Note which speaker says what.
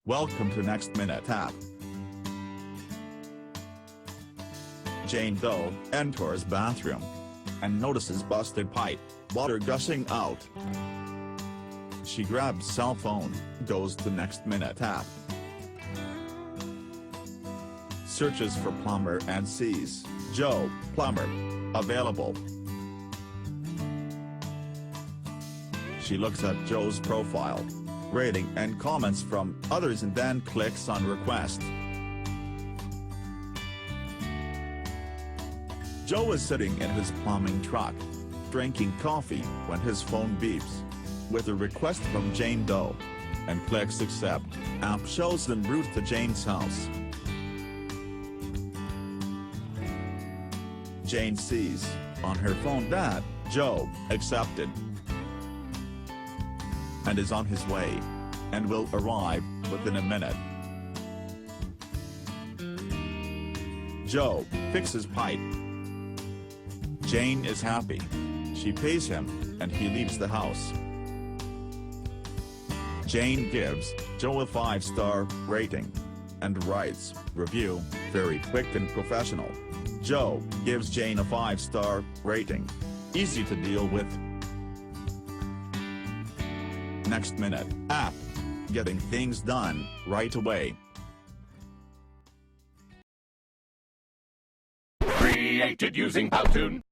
Speaker 1: Welcome to Nextminuteap. Jane Doe enters bathroom and notices busted pipe, water gushing out. She grabs cell phone, goes to Nextminuteap, searches for Plumber and sees Joe, Plumber, available. She looks at Joe's profile, rating and comments from others and then clicks on request. Joe is sitting in his plumbing truck, drinking coffee when his phone beeps with a request from Jane Doe, and clicks accept. App shows them route to Jane's house. Jane sees on her phone that Joe accepted and is on his way, and will arrive within a minute. Joe fixes pipe. Jane is happy. She pays him, and he leaves the house. Jane gives Joe a 5-star rating and writes, "Review, very quick and professional." Joe gives Jane a 5-star rating. Easy to deal with. Nextminuteap. Getting things done right away.
Speaker 2: Created using Powtoon.